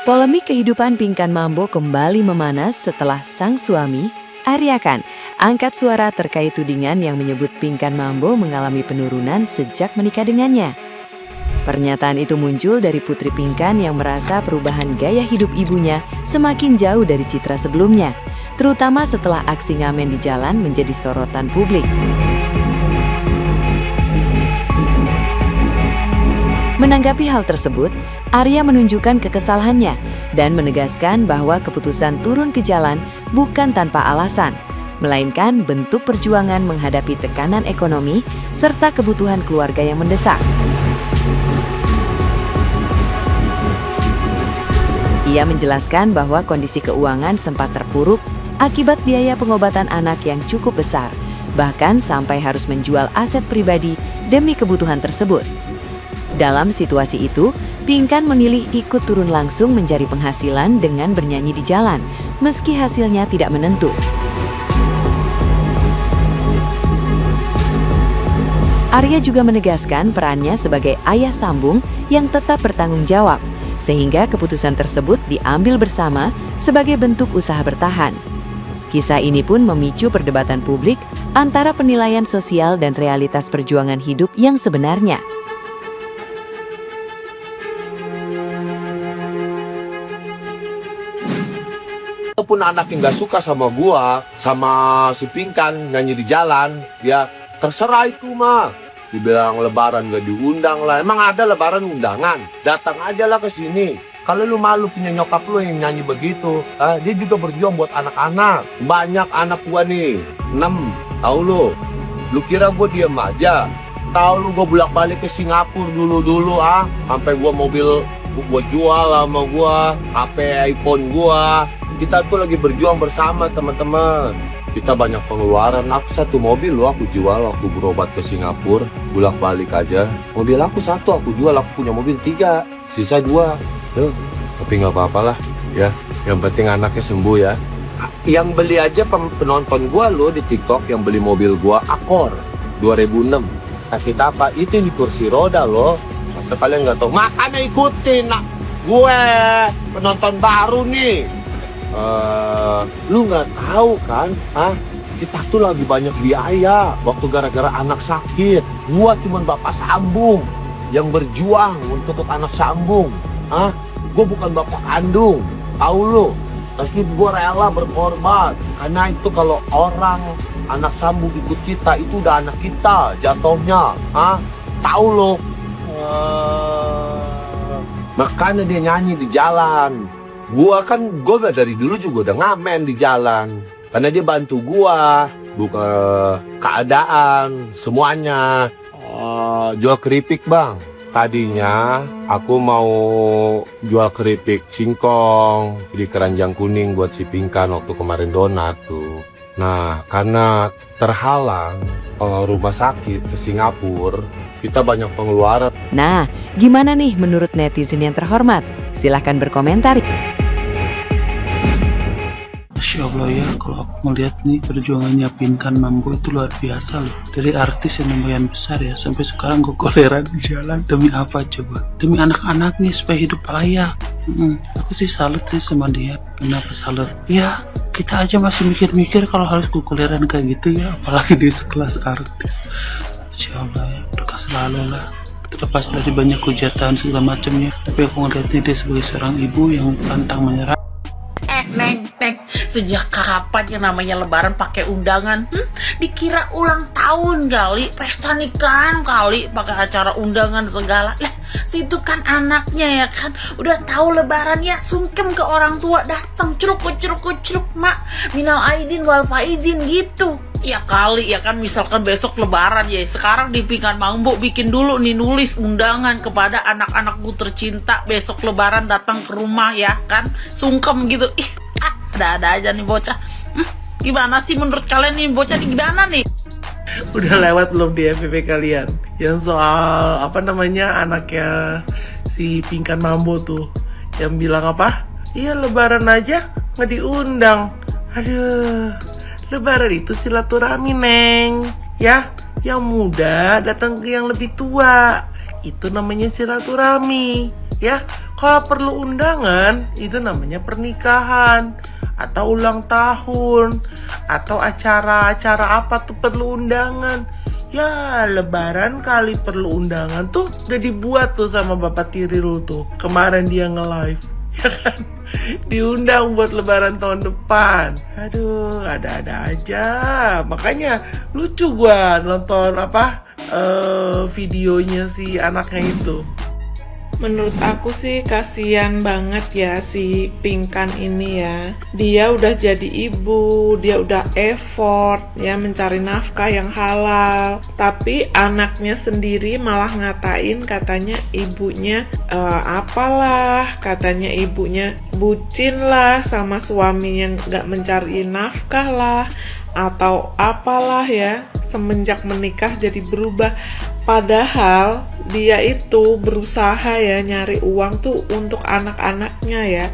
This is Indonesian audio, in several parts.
Polemik kehidupan Pinkan Mambo kembali memanas setelah sang suami, Arya Khan, angkat suara terkait tudingan yang menyebut Pinkan Mambo mengalami penurunan sejak menikah dengannya. Pernyataan itu muncul dari putri Pinkan yang merasa perubahan gaya hidup ibunya semakin jauh dari citra sebelumnya, terutama setelah aksi ngamen di jalan menjadi sorotan publik. Menanggapi hal tersebut, Arya menunjukkan kekesalannya dan menegaskan bahwa keputusan turun ke jalan bukan tanpa alasan, melainkan bentuk perjuangan menghadapi tekanan ekonomi serta kebutuhan keluarga yang mendesak. Ia menjelaskan bahwa kondisi keuangan sempat terpuruk akibat biaya pengobatan anak yang cukup besar, bahkan sampai harus menjual aset pribadi demi kebutuhan tersebut. Dalam situasi itu, Pinkan memilih ikut turun langsung mencari penghasilan dengan bernyanyi di jalan, meski hasilnya tidak menentu. Arya juga menegaskan perannya sebagai ayah sambung yang tetap bertanggung jawab, sehingga keputusan tersebut diambil bersama sebagai bentuk usaha bertahan. Kisah ini pun memicu perdebatan publik antara penilaian sosial dan realitas perjuangan hidup yang sebenarnya. Walaupun anak yang gak suka sama gua, sama si Pinkan nyanyi di jalan, ya terserah itu mah. Dibilang lebaran gak diundang lah, emang ada lebaran undangan? Datang aja lah ke sini. Kalau lu malu punya nyokap lu yang nyanyi begitu, dia juga berjuang buat anak-anak. Banyak anak gua nih, 6, tahu lu. Lu kira gua diem aja? Tahu lu gua bolak-balik ke Singapura dulu, sampai gua mobil gua jual sama gua, HP iPhone gua. Kita tuh lagi berjuang bersama teman-teman. Kita banyak pengeluaran. Aku satu mobil loh aku jual waktu berobat ke Singapura. Bolak-balik aja. Mobil aku satu aku jual, aku punya mobil 3. Sisa 2. Tuh, tapi nggak apa-apa lah. Ya, yang penting anaknya sembuh ya. Yang beli aja penonton gua loh di TikTok yang beli mobil gua Accord 2006. Sakit apa? Itu di kursi roda loh. Masa kalian nggak tahu? Makanya ikutin nak. Gue penonton baru nih. Lu nggak tahu kan? Kita tuh lagi banyak biaya waktu gara-gara anak sakit. Gua cuman bapak sambung yang berjuang untuk anak sambung. Gua bukan bapak kandung, tahu lu? Tapi gua rela berkorban karena itu kalau orang anak sambung ikut kita itu udah anak kita jatuhnya. Tahu lu? Makanya dia nyanyi di jalan. Gua dari dulu juga udah ngamen di jalan. Karena dia bantu gua, buka keadaan, semuanya. Jual keripik bang. Tadinya aku mau jual keripik singkong di Keranjang Kuning buat si Pinkan waktu kemarin donat tuh. Nah karena terhalang rumah sakit ke Singapura, kita banyak pengeluaran. Nah, gimana nih menurut netizen yang terhormat? Silahkan berkomentar. Masya Allah ya, kalau aku melihat nih perjuangannya Pinkan Mambo itu luar biasa loh. Dari artis yang lumayan besar ya, sampai sekarang goleran di jalan. Demi apa coba? Demi anak-anaknya supaya hidup layak. Aku sih salut sih sama dia. Kenapa salut? Ya, kita aja masih mikir-mikir kalau harus goleran kayak gitu ya. Apalagi dia sekelas artis. Masya Allah ya, berkah selalu lah. Terlepas dari banyak hujatan segala macamnya, tapi aku ngeliatnya dia sebagai seorang ibu yang pantang menyerah. Neng, sejak kapan yang namanya lebaran pakai undangan? Dikira ulang tahun kali, pesta nikahan kali, pakai acara undangan segala. Lah, situ kan anaknya ya kan, udah tahu lebaran ya sungkem ke orang tua, datang curuk, mak, minal aidin wal faizin gitu. Ya kali ya kan, misalkan besok lebaran ya, sekarang di Pinkan Mambo bikin dulu nih nulis undangan kepada anak-anakku tercinta, besok lebaran datang ke rumah ya kan, sungkem gitu. Ada-ada aja nih bocah. Gimana sih menurut kalian nih bocah nih, gimana nih? Udah lewat belum di FVP kalian yang soal anaknya si Pinkan Mambo tuh yang bilang apa? Iya lebaran aja nggak diundang. Aduh, lebaran itu silaturahmi neng. Ya, yang muda datang ke yang lebih tua. Itu namanya silaturahmi. Ya, Kalau perlu undangan, itu namanya pernikahan atau ulang tahun atau acara-acara apa tuh perlu undangan. Ya, lebaran kali perlu undangan tuh udah dibuat tuh sama Bapak Tiri lu tuh. Kemarin dia nge-live, ya kan? Diundang buat lebaran tahun depan. Aduh, ada-ada aja. Makanya lucu gua nonton videonya si anaknya itu. Menurut aku sih kasihan banget ya si Pinkan ini ya. Dia udah jadi ibu, dia udah effort ya mencari nafkah yang halal. Tapi anaknya sendiri malah ngatain katanya ibunya katanya ibunya bucin lah sama suami yang gak mencari nafkah lah. Atau apalah ya, semenjak menikah jadi berubah. Padahal dia itu berusaha ya nyari uang tuh untuk anak-anaknya ya.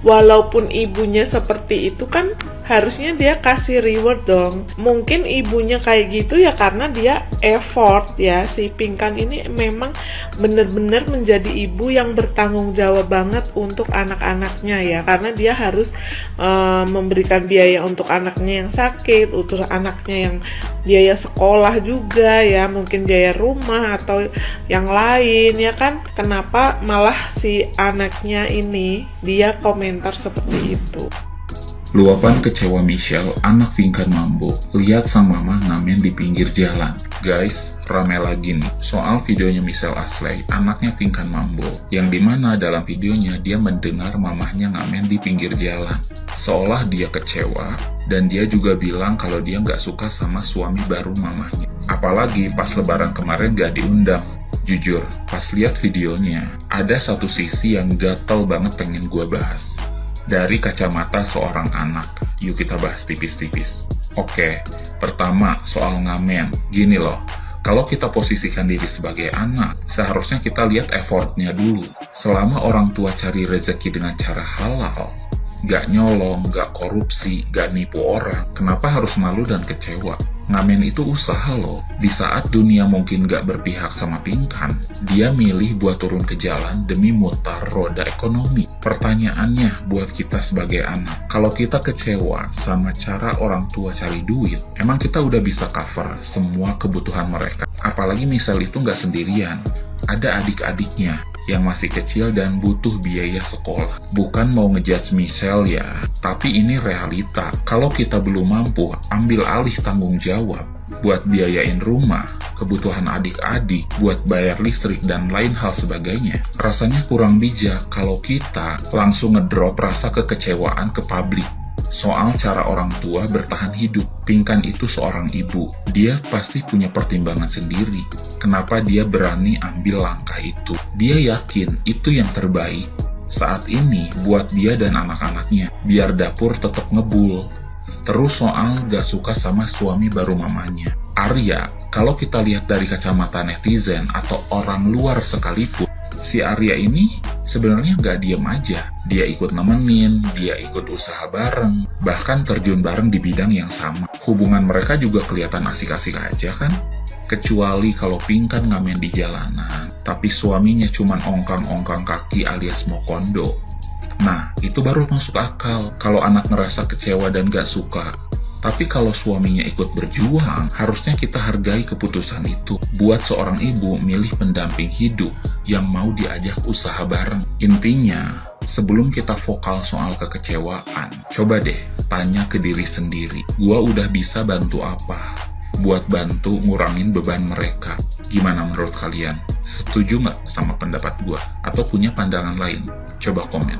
Walaupun ibunya seperti itu kan harusnya dia kasih reward dong. Mungkin ibunya kayak gitu ya karena dia effort ya. Si Pinkan ini memang benar-benar menjadi ibu yang bertanggung jawab banget untuk anak-anaknya ya. Karena dia harus memberikan biaya untuk anaknya yang sakit, untuk anaknya yang biaya sekolah juga ya, mungkin biaya rumah atau yang lain ya kan. Kenapa malah si anaknya ini dia komentar seperti itu? Luapan kecewa Michelle, anak Pinkan Mambo, lihat sang mama ngamen di pinggir jalan. Guys, rame lagi nih soal videonya Michelle Asley, anaknya Pinkan Mambo, yang dimana dalam videonya dia mendengar mamahnya ngamen di pinggir jalan. Seolah dia kecewa, dan dia juga bilang kalau dia nggak suka sama suami baru mamahnya. Apalagi pas lebaran kemarin nggak diundang. Jujur, pas lihat videonya, ada satu sisi yang gatel banget pengen gue bahas. Dari kacamata seorang anak, yuk kita bahas tipis-tipis. Oke, pertama soal ngamen. Gini loh, kalau kita posisikan diri sebagai anak, seharusnya kita lihat effortnya dulu. Selama orang tua cari rezeki dengan cara halal, gak nyolong, gak korupsi, gak nipu orang, kenapa harus malu dan kecewa? Ngamen itu usaha loh. Di saat dunia mungkin gak berpihak sama Pinkan, dia milih buat turun ke jalan demi mutar roda ekonomi. Pertanyaannya buat kita sebagai anak, kalau kita kecewa sama cara orang tua cari duit, emang kita udah bisa cover semua kebutuhan mereka? Apalagi misal itu gak sendirian, ada adik-adiknya yang masih kecil dan butuh biaya sekolah. Bukan mau ngejudge Michelle ya, tapi ini realita. Kalau kita belum mampu ambil alih tanggung jawab buat biayain rumah, kebutuhan adik-adik, buat bayar listrik dan lain hal sebagainya, rasanya kurang bijak kalau kita langsung ngedrop rasa kekecewaan ke publik. Soal cara orang tua bertahan hidup, Pinkan itu seorang ibu. Dia pasti punya pertimbangan sendiri. Kenapa dia berani ambil langkah itu? Dia yakin itu yang terbaik saat ini buat dia dan anak-anaknya, biar dapur tetap ngebul. Terus soal gak suka sama suami baru mamanya. Arya, kalau kita lihat dari kacamata netizen atau orang luar sekalipun, si Arya ini sebenarnya gak diem aja. Dia ikut nemenin, dia ikut usaha bareng, bahkan terjun bareng di bidang yang sama. Hubungan mereka juga kelihatan asik-asik aja kan? Kecuali kalau Pinkan ngamen di jalanan, tapi suaminya cuman ongkang-ongkang kaki alias mau kondo. Nah, itu baru masuk akal kalau anak ngerasa kecewa dan gak suka. Tapi kalau suaminya ikut berjuang, harusnya kita hargai keputusan itu. Buat seorang ibu milih pendamping hidup yang mau diajak usaha bareng. Intinya, sebelum kita vokal soal kekecewaan, coba deh tanya ke diri sendiri. Gua udah bisa bantu apa? Buat bantu ngurangin beban mereka. Gimana menurut kalian? Setuju nggak sama pendapat gua? Atau punya pandangan lain? Coba komen.